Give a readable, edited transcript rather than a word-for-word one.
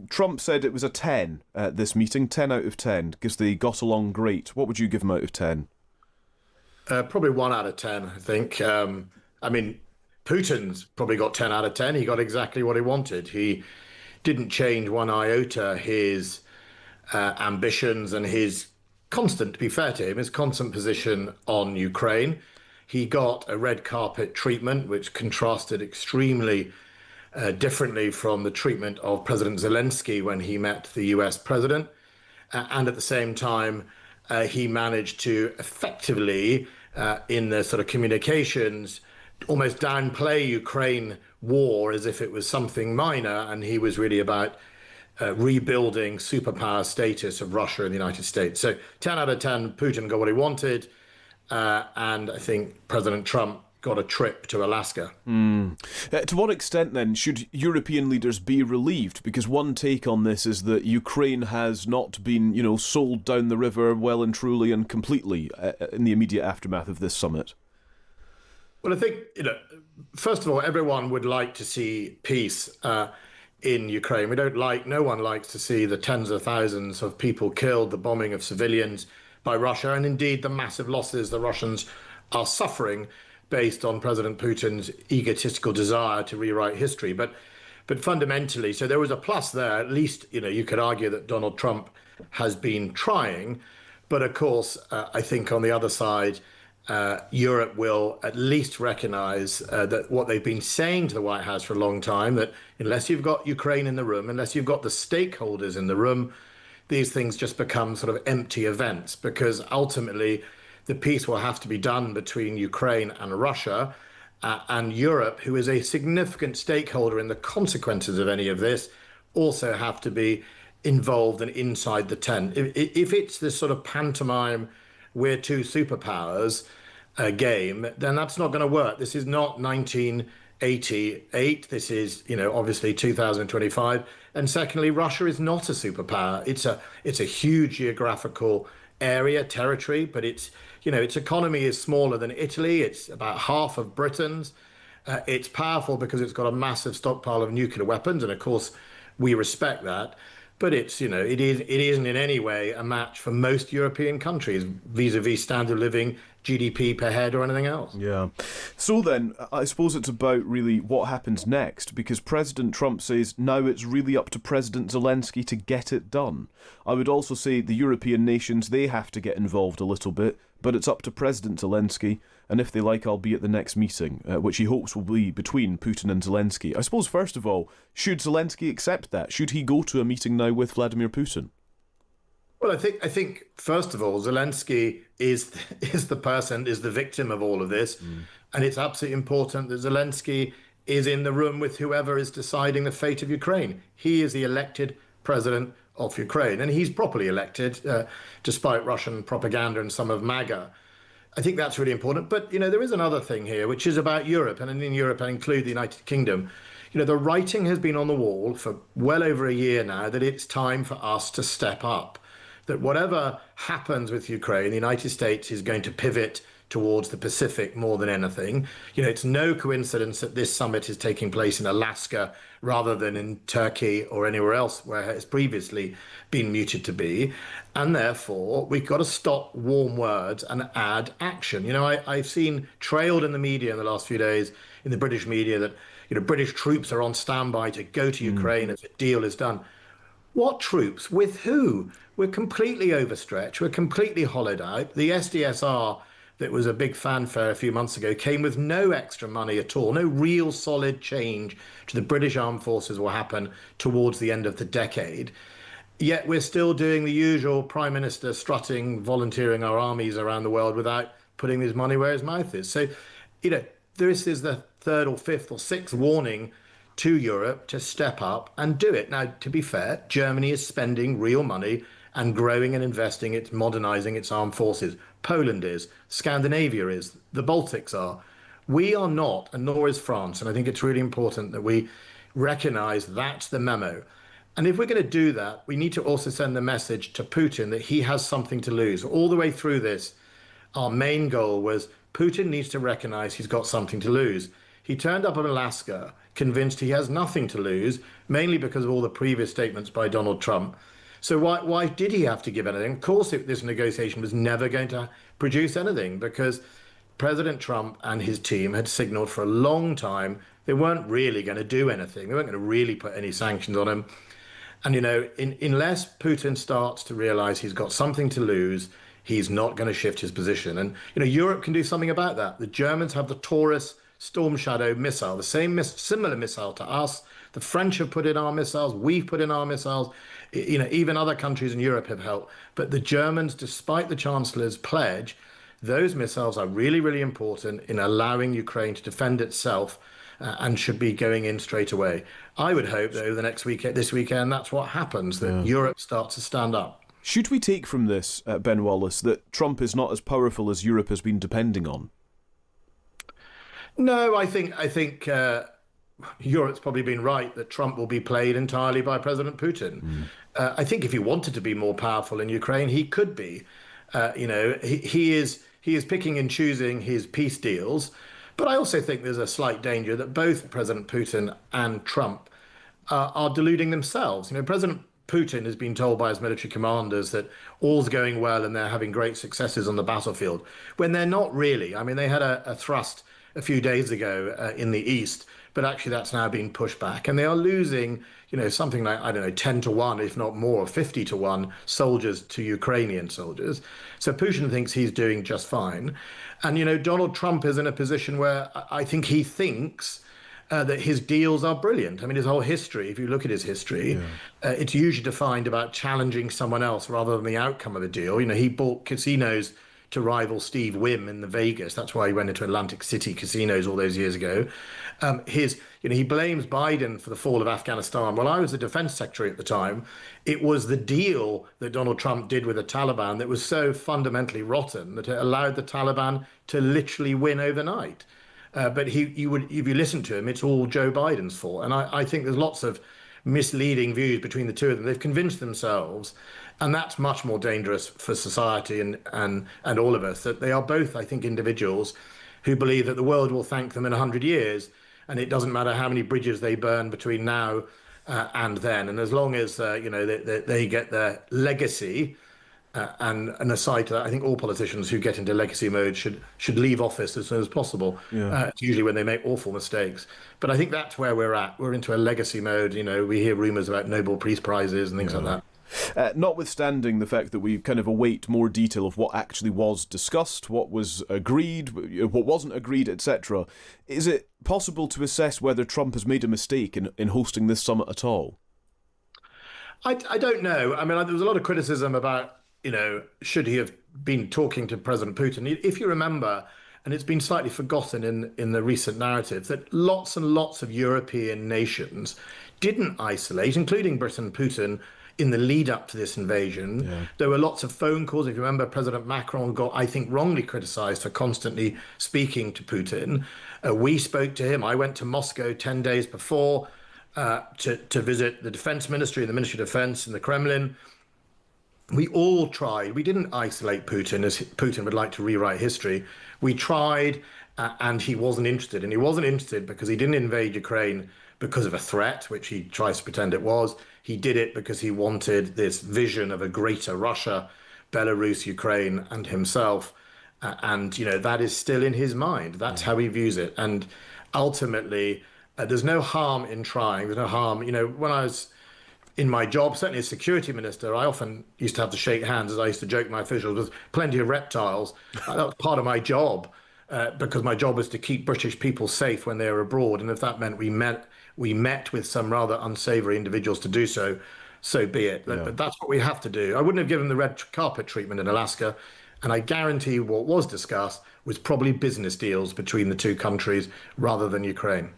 Trump said it was a 10 at this meeting, 10 out of 10, because they got along great. What would you give him out of 10? Probably 1 out of 10, I think. I mean, Putin's probably got 10 out of 10. He got exactly what he wanted. He didn't change one iota his ambitions and his constant, to be fair to him, his constant position on Ukraine. He got a red carpet treatment, which contrasted extremely differently from the treatment of President Zelensky when he met the US president. And at the same time, he managed to effectively, in the sort of communications, almost downplay Ukraine war as if it was something minor. And he was really about rebuilding superpower status of Russia and the United States. So 10 out of 10, Putin got what he wanted. And I think President Trump got a trip to Alaska. To what extent, then, should European leaders be relieved? Because one take on this is that Ukraine has not been, sold down the river well and truly and completely in the immediate aftermath of this summit. Well, I think, first of all, everyone would like to see peace in Ukraine. No one likes to see the tens of thousands of people killed, the bombing of civilians by Russia, and indeed the massive losses the Russians are suffering based on President Putin's egotistical desire to rewrite history. But fundamentally, so there was a plus there. At least, you could argue that Donald Trump has been trying. But of course, I think on the other side, Europe will at least recognize that what they've been saying to the White House for a long time, that unless you've got Ukraine in the room, unless you've got the stakeholders in the room, these things just become sort of empty events, because ultimately the peace will have to be done between Ukraine and Russia, and Europe, who is a significant stakeholder in the consequences of any of this, also have to be involved and inside the tent. If it's this sort of pantomime, we're two superpowers game, then that's not going to work. This is not 1988. This is, obviously 2025. And secondly, Russia is not a superpower. It's a huge geographical area, territory, but its economy is smaller than Italy. It's about half of Britain's. It's powerful because it's got a massive stockpile of nuclear weapons, and of course, we respect that. But it isn't in any way a match for most European countries vis-a-vis standard of living, GDP per head, or anything else. Yeah. So then, I suppose it's about really what happens next, because President Trump says now it's really up to President Zelensky to get it done. I would also say the European nations, they have to get involved a little bit, but it's up to President Zelensky, and if they like, I'll be at the next meeting, which he hopes will be between Putin and Zelensky. I suppose, first of all, should Zelensky accept that? Should he go to a meeting now with Vladimir Putin? Well, I think first of all, Zelensky is the victim of all of this, and it's absolutely important that Zelensky is in the room with whoever is deciding the fate of Ukraine. He is the elected president of Ukraine, and he's properly elected, despite Russian propaganda and some of MAGA. I think that's really important. But, there is another thing here, which is about Europe, and in Europe I include the United Kingdom. The writing has been on the wall for well over a year now that it's time for us to step up, that whatever happens with Ukraine, the United States is going to pivot towards the Pacific more than anything. It's no coincidence that this summit is taking place in Alaska rather than in Turkey or anywhere else where it has previously been muted to be. And therefore, we've got to stop warm words and add action. I've seen trailed in the media in the last few days, in the British media, that British troops are on standby to go to Ukraine if a deal is done. What troops? With who? We're completely overstretched. We're completely hollowed out. The SDSR, that was a big fanfare a few months ago, came with no extra money at all. No real solid change to the British Armed Forces will happen towards the end of the decade. Yet we're still doing the usual Prime Minister strutting, volunteering our armies around the world without putting his money where his mouth is. So, this is the third or fifth or sixth warning to Europe to step up and do it. Now, to be fair, Germany is spending real money and growing and investing, it's modernizing its armed forces. Poland is, Scandinavia is, the Baltics are. We are not, and nor is France. And I think it's really important that we recognize that's the memo. And if we're going to do that, we need to also send the message to Putin that he has something to lose. All the way through this, our main goal was Putin needs to recognize he's got something to lose. He turned up in Alaska, convinced he has nothing to lose, mainly because of all the previous statements by Donald Trump. So why did he have to give anything? Of course, this negotiation was never going to produce anything because President Trump and his team had signaled for a long time they weren't really going to do anything. They weren't going to really put any sanctions on him. And, unless Putin starts to realize he's got something to lose, he's not going to shift his position. And, Europe can do something about that. The Germans have the Taurus Storm Shadow missile, the similar missile to us. The French have put in our missiles. We've put in our missiles. Even other countries in Europe have helped. But the Germans, despite the Chancellor's pledge, those missiles are really, really important in allowing Ukraine to defend itself and should be going in straight away. I would hope that over the next weekend, this weekend, that's what happens, that Europe starts to stand up. Should we take from this, Ben Wallace, that Trump is not as powerful as Europe has been depending on? No, I think Europe's probably been right that Trump will be played entirely by President Putin. I think if he wanted to be more powerful in Ukraine, he could be. He is picking and choosing his peace deals. But I also think there's a slight danger that both President Putin and Trump are deluding themselves. President Putin has been told by his military commanders that all's going well and they're having great successes on the battlefield, when they're not really. I mean, they had a thrust a few days ago in the east, but actually that's now been pushed back. And they are losing, something like, 10-1, if not more, 50-1 soldiers to Ukrainian soldiers. So Putin thinks he's doing just fine. And, Donald Trump is in a position where I think he thinks that his deals are brilliant. I mean, his whole history, if you look at his history, it's usually defined about challenging someone else rather than the outcome of the deal. He bought casinos to rival Steve Wynn in the Vegas. That's why he went into Atlantic City casinos all those years ago. He blames Biden for the fall of Afghanistan. Well, I was the defense secretary at the time. It was the deal that Donald Trump did with the Taliban that was so fundamentally rotten that it allowed the Taliban to literally win overnight. But if you listen to him, it's all Joe Biden's fault. And I think there's lots of misleading views between the two of them. They've convinced themselves, and that's much more dangerous for society and all of us, that they are both, I think, individuals who believe that the world will thank them in 100 years, and it doesn't matter how many bridges they burn between now and then. And as long as they get their legacy, and aside to that, I think all politicians who get into legacy mode should leave office as soon as possible. It's usually when they make awful mistakes. But I think that's where we're at. We're into a legacy mode. We hear rumours about Nobel Peace Prizes and things like that. Notwithstanding the fact that we kind of await more detail of what actually was discussed, what was agreed, what wasn't agreed, etc., is it possible to assess whether Trump has made a mistake in hosting this summit at all? I don't know. I mean, there was a lot of criticism about, should he have been talking to President Putin? If you remember, and it's been slightly forgotten in the recent narrative, that lots and lots of European nations didn't isolate, including Britain and Putin, in the lead up to this invasion. There were lots of phone calls. If you remember, President Macron got, I think, wrongly criticized for constantly speaking to Putin. We spoke to him. I went to Moscow 10 days before to visit the defense ministry and the Ministry of Defense in the Kremlin. We all tried. We didn't isolate Putin, as Putin would like to rewrite history. We tried, and he wasn't interested. And he wasn't interested because he didn't invade Ukraine because of a threat, which he tries to pretend it was. He did it because he wanted this vision of a greater Russia, Belarus, Ukraine, and himself. And, that is still in his mind. That's how he views it. And ultimately, there's no harm in trying. There's no harm. When I was in my job, certainly as security minister, I often used to have to shake hands, as I used to joke my officials, with plenty of reptiles. That was part of my job, because my job was to keep British people safe when they were abroad. And if that meant we met with some rather unsavory individuals to do so, so be it. But that's what we have to do. I wouldn't have given the red carpet treatment in Alaska. And I guarantee what was discussed was probably business deals between the two countries rather than Ukraine.